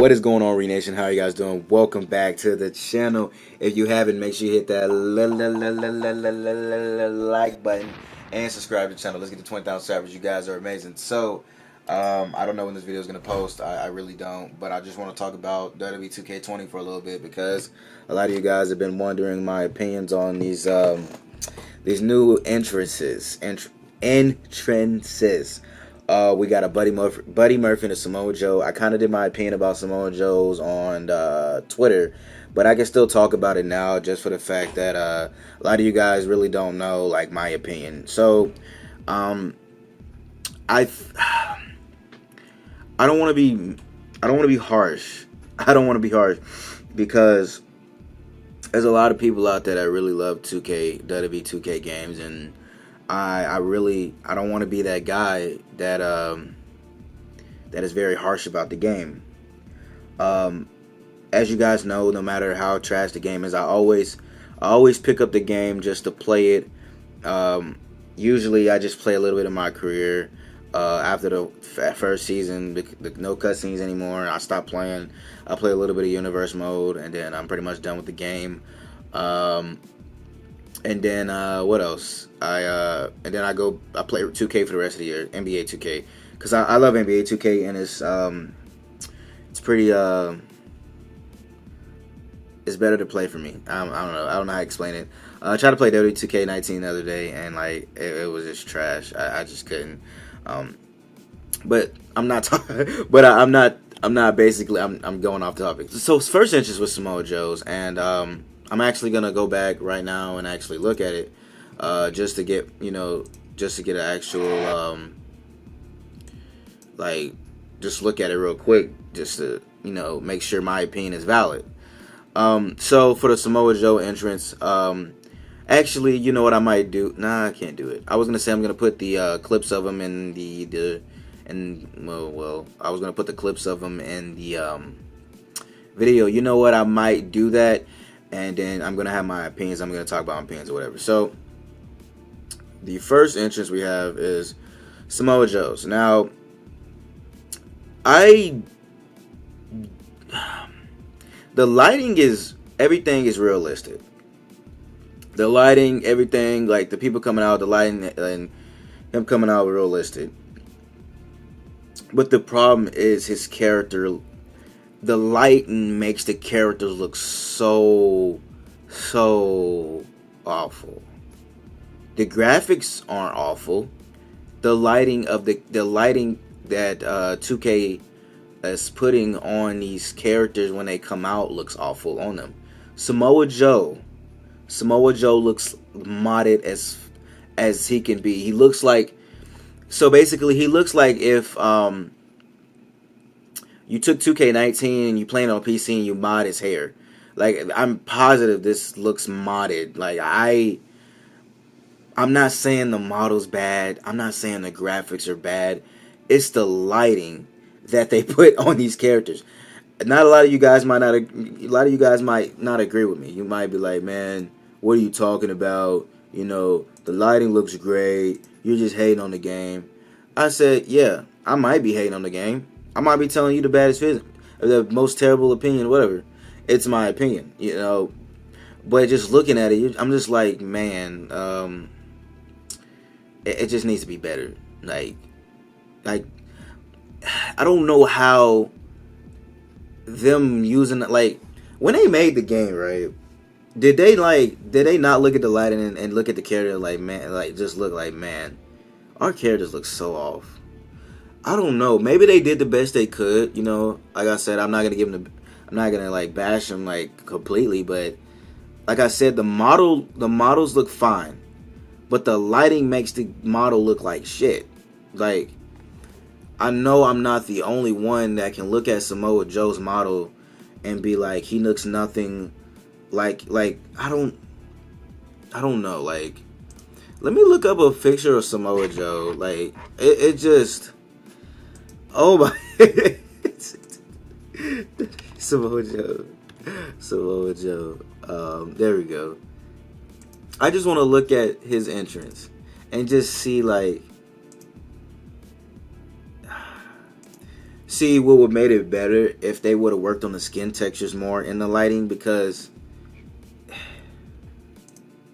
What is going on, Reid Nation? How are you guys doing? Welcome back to the channel. If you haven't, make sure you hit that like button and subscribe to the channel. Let's get to 20,000 subscribers. You guys are amazing. So, I don't know when this video is going to post. I really don't. But I just want to talk about WWE 2K20 for a little bit because a lot of you guys have been wondering my opinions on these new entrances. We got a Buddy Murphy and a Samoa Joe. I kind of did my opinion about Samoa Joe's on Twitter, but I can still talk about it now just for the fact that a lot of you guys really don't know like my opinion. So, I don't want to be harsh. I don't want to be harsh because there's a lot of people out there that really love 2K, WWE 2K games, and I don't want to be that guy that that is very harsh about the game. As you guys know, no matter how trash the game is, I always pick up the game just to play it. Usually I just play a little bit of my career. After the first season, no cutscenes anymore. I stopped playing. I play a little bit of universe mode, and then I'm pretty much done with the game. And then what else? I play 2K for the rest of the year, NBA 2K, because I love NBA 2K, and it's pretty it's better to play for me. I don't know how to explain it. I tried to play WWE 2K19 the other day, and like it was just trash. I just couldn't. But I'm not talking. But I'm not basically. I'm going off topic. So first interest was Samoa Joe's, and I'm actually gonna go back right now and actually look at it, just to get an actual just look at it real quick, just to make sure my opinion is valid. So for the Samoa Joe entrance, actually, you know what I might do? Nah, I can't do it. I was gonna say I'm gonna put the clips of him in I was gonna put the clips of him in the video. You know what? I might do that. And then I'm going to have my opinions. I'm going to talk about my opinions or whatever. So, the first entrance we have is Samoa Joe's. Now, the lighting is, everything is realistic. The lighting, everything, like the people coming out, the lighting, and him coming out realistic. But the problem is his character. The lighting makes the characters look so awful. The graphics aren't awful. The lighting of the lighting that 2K is putting on these characters when they come out looks awful on them. Samoa Joe looks modded as he can be. He looks like, so basically he looks like if you took 2K19 and you playing on PC and you mod his hair. Like, I'm positive this looks modded. Like, I'm not saying the model's bad. I'm not saying the graphics are bad. It's the lighting that they put on these characters. Not a lot of you guys might not. A lot of you guys might not agree with me. You might be like, "Man, what are you talking about? The lighting looks great. You're just hating on the game." I said, "Yeah, I might be hating on the game. I might be telling you the most terrible opinion, whatever. It's my opinion, But just looking at it, I'm just like, man, it just needs to be better. Like, I don't know how them using it. Like, when they made the game, right? Did they not look at the lighting and look at the character like, man, like just look like, man, our characters look so off. I don't know. Maybe they did the best they could. Like I said, I'm not gonna like bash them like completely. But like I said, the models look fine, but the lighting makes the model look like shit. Like, I know I'm not the only one that can look at Samoa Joe's model and be like, he looks nothing like I don't know. Like, let me look up a picture of Samoa Joe. Like, it just. Oh my! Samoa Joe. There we go. I just want to look at his entrance and just see like see what would made it better if they would have worked on the skin textures more in the lighting, because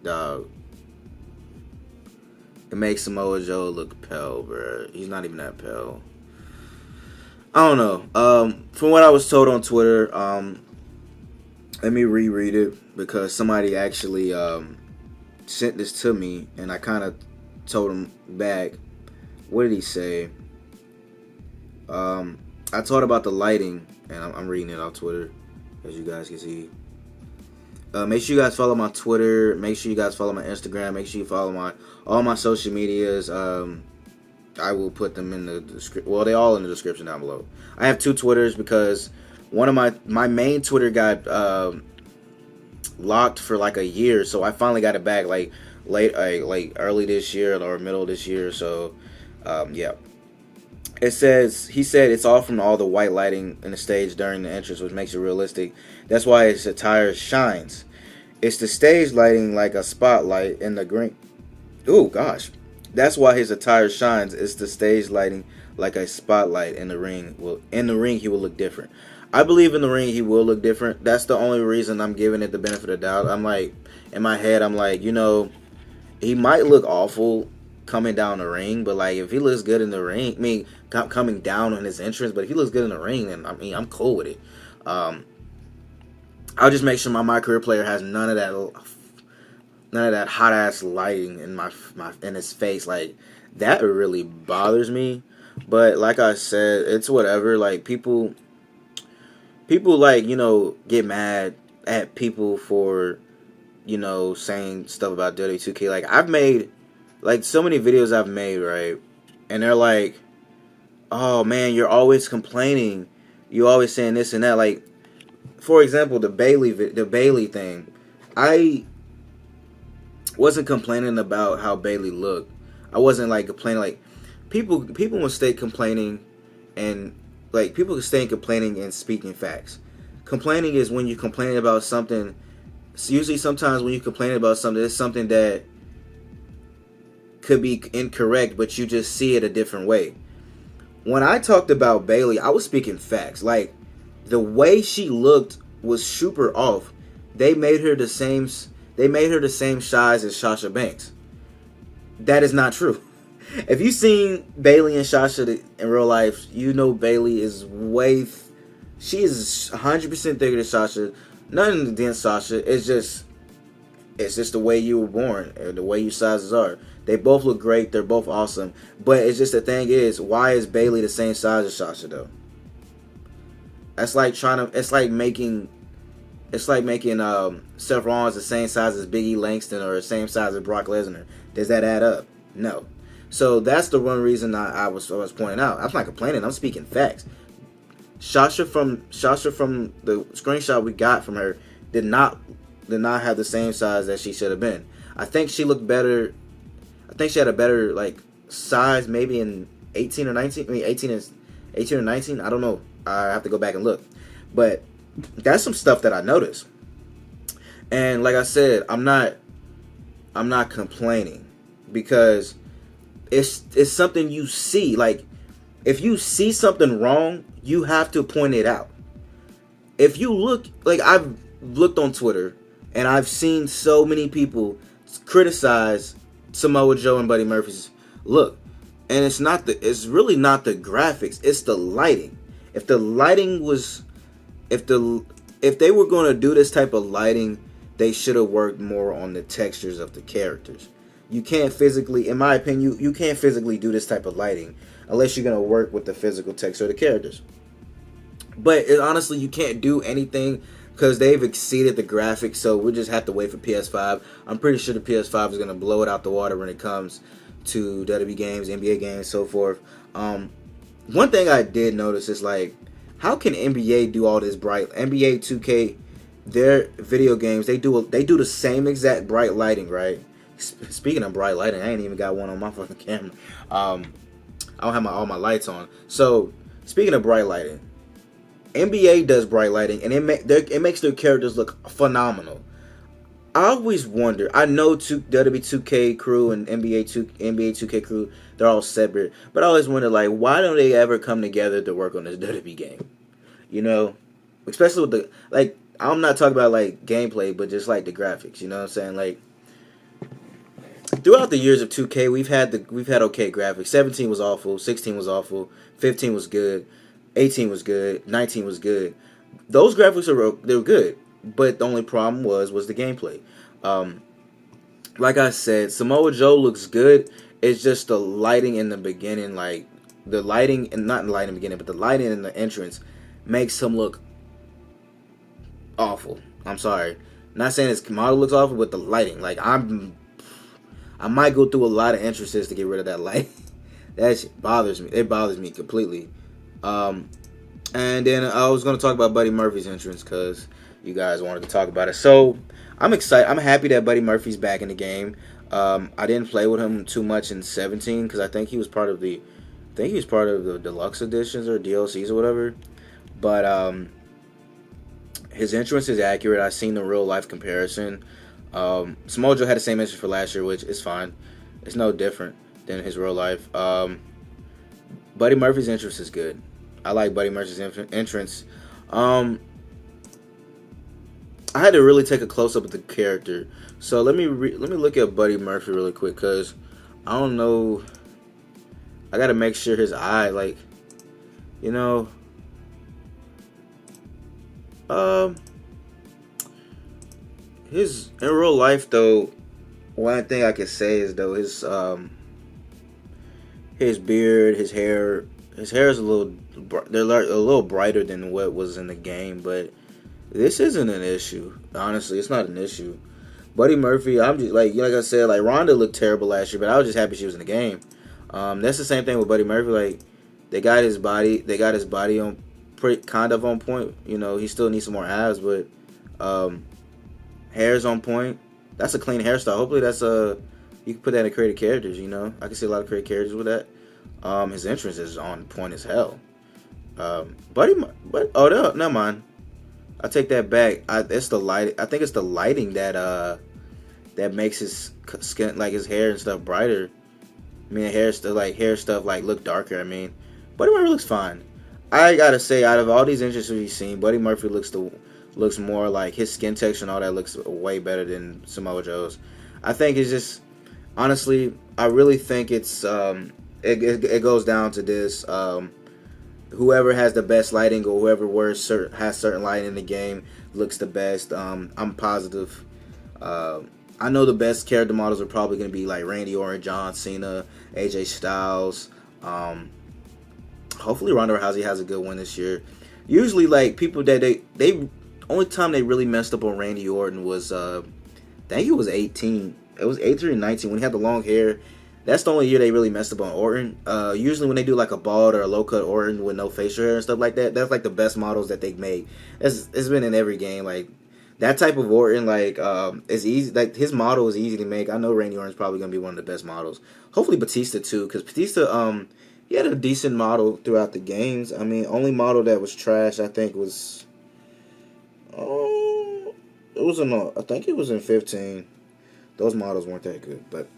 dog, it makes Samoa Joe look pale, bro. He's not even that pale. I don't know. From what I was told on Twitter, let me reread it because somebody actually sent this to me, and I kind of told him back. What did he say? I talked about the lighting, and I'm reading it on Twitter, as you guys can see. Make sure you guys follow my Twitter. Make sure you guys follow my Instagram. Make sure you follow all my social medias. I will put them in the description. Well, they all in the description down below. I have 2 Twitters because one of my main Twitter got locked for like a year, so I finally got it back like early this year or middle of this year. So yeah. He said it's all from all the white lighting in the stage during the entrance, which makes it realistic. That's why his attire shines. It's the stage lighting like a spotlight in the green. Oh gosh. That's why his attire shines. It's the stage lighting like a spotlight in the ring. Well, in the ring he will look different. I believe in the ring he will look different. That's the only reason I'm giving it the benefit of the doubt. I'm like, in my head, I'm like, you know, he might look awful coming down the ring, but like if he looks good in the ring, I mean coming down on his entrance, but if he looks good in the ring, then I mean I'm cool with it. I'll just make sure my career player has none of that hot ass lighting in his face. Like that really bothers me. But like I said, it's whatever. Like people like, you know, get mad at people for, you know, saying stuff about WWE 2K. Like I've made like so many videos I've made, right? And they're like, oh man, you're always complaining. You always saying this and that. Like, for example, the Bailey thing. I wasn't complaining about how Bailey looked. I wasn't like complaining. Like people will stay complaining, and like people can stay complaining and speaking facts. Complaining is when you're complaining about something. Usually, sometimes when you're complaining about something, it's something that could be incorrect, but you just see it a different way. When I talked about Bailey, I was speaking facts. Like the way she looked was super off. They made her the same size as Sasha Banks. That is not true. If you've seen Bailey and Sasha in real life, you know Bailey is she is 100% thicker than Sasha. Nothing against Sasha. It's just the way you were born, or the way your sizes are. They both look great. They're both awesome. But it's just the thing is, why is Bailey the same size as Sasha though? It's like making Seth Rollins the same size as Big E Langston or the same size as Brock Lesnar. Does that add up? No. So that's the one reason I was pointing out. I'm not complaining. I'm speaking facts. Sasha from the screenshot we got from her did not have the same size that she should have been. I think she looked better. I think she had a better like size maybe in 18 or 19. I mean 18 or 19. I don't know. I have to go back and look. But that's some stuff that I noticed. And like I said, I'm not complaining because it's something you see. Like if you see something wrong, you have to point it out. If you look, like I've looked on Twitter and I've seen so many people criticize Samoa Joe and Buddy Murphy's look, and it's really not the graphics, it's the lighting. If the lighting was, if they were going to do this type of lighting, they should have worked more on the textures of the characters. You can't physically, in my opinion, you can't physically do this type of lighting unless you're going to work with the physical texture of the characters. But honestly, you can't do anything because they've exceeded the graphics, so we just have to wait for PS5. I'm pretty sure the PS5 is going to blow it out the water when it comes to WWE games, NBA games, so forth. One thing I did notice is like, how can NBA do all this bright? NBA 2K, their video games, they do the same exact bright lighting, right? Speaking of bright lighting, I ain't even got one on my fucking camera. I don't have all my lights on. So speaking of bright lighting, NBA does bright lighting, and it makes their characters look phenomenal. I always wonder. I know WWE 2K crew and NBA 2K crew, they're all separate. But I always wonder, like, why don't they ever come together to work on this WWE game? You know, especially with the like. I'm not talking about like gameplay, but just like the graphics. You know what I'm saying? Like throughout the years of 2K, we've had okay graphics. 17 was awful, 16 was awful, 15 was good, 18 was good, 19 was good. Those graphics they were good, but the only problem was the gameplay. Like I said, Samoa Joe looks good. It's just the lighting in the beginning, like the lighting, and not in the lighting in the beginning, but the lighting in the entrance makes him look awful. I'm sorry. Not saying his model looks awful, but the lighting. Like I might go through a lot of entrances to get rid of that light. That shit bothers me. It bothers me completely. And then I was going to talk about Buddy Murphy's entrance because you guys wanted to talk about it. So I'm excited. I'm happy that Buddy Murphy's back in the game. I didn't play with him too much in 17 because I think he was part of the deluxe editions or DLCs or whatever. But his entrance is accurate. I've seen the real life comparison. Samoa Joe had the same entrance for last year, which is fine. It's no different than his real life. Buddy Murphy's entrance is good. I like Buddy Murphy's entrance. I had to really take a close up of the character. So let me look at Buddy Murphy really quick because I don't know. I gotta make sure his eye, like, you know. His in real life though, one thing I can say is though his beard, his hair is a little brighter than what was in the game, but this isn't an issue. Honestly, it's not an issue. Buddy Murphy, I'm just like I said, like Ronda looked terrible last year, but I was just happy she was in the game. That's the same thing with Buddy Murphy. Like they got his body on kind of on point. You know, he still needs some more abs, but hair's on point. That's a clean hairstyle. Hopefully that's you can put that in creative characters, you know. I can see a lot of creative characters with that. His entrance is on point as hell. No, never mind. I take that back. It's the light. I think it's the lighting that makes his skin, like his hair and stuff, brighter. I mean, hair stuff like look darker. I mean, Buddy Murphy looks fine. I gotta say, out of all these entrances we've seen, Buddy Murphy looks more like his skin texture and all that looks way better than Samoa Joe's. I think it's just, honestly, I really think it's it goes down to this. Whoever has the best lighting or whoever has certain lighting in the game looks the best. I'm positive. I know the best character models are probably going to be like Randy Orton, John Cena, AJ Styles. Hopefully Ronda Rousey has a good one this year. Usually, like, people that they only time they really messed up on Randy Orton was I think it was 18. It was 18 or 19 when he had the long hair. That's the only year they really messed up on Orton. Usually when they do like a bald or a low cut Orton with no facial hair and stuff like that, that's like the best models that they've made. It's been in every game. Like that type of Orton, like is easy. Like his model is easy to make. I know Randy Orton's probably gonna be one of the best models. Hopefully Batista too, because Batista he had a decent model throughout the games. I mean, only model that was trash I think was I think it was in 15. Those models weren't that good, but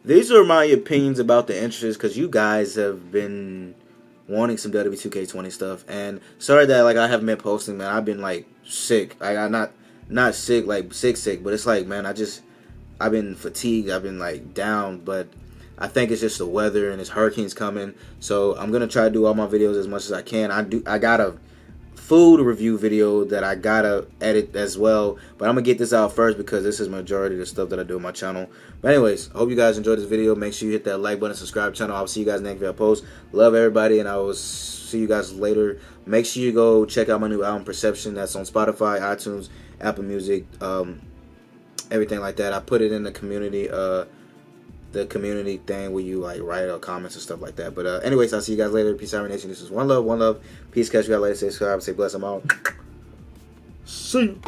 these are my opinions about the entrances because you guys have been wanting some WWE 2K20 stuff, and sorry that like I haven't been posting, man. I've been like sick. Like I'm not sick like sick, but it's like, man, I've been fatigued. I've been like down, but I think it's just the weather and it's hurricanes coming. So I'm gonna try to do all my videos as much as I can. I got a food review video that I gotta edit as well, but I'm gonna get this out first because this is majority of the stuff that I do on my channel. But anyways, I hope you guys enjoyed this video. Make sure you hit that like button, subscribe to the channel. I'll see you guys next video I post. Love everybody, and I will see you guys later. Make sure you go check out my new album Perception. That's on Spotify, iTunes, Apple Music, everything like that. I put it in the community thing where you like write out comments and stuff like that. But anyways, I'll see you guys later. Peace out, Nation. This is one love. Peace. Catch you guys later. Stay subscribed. Stay blessed. I'm out. See you.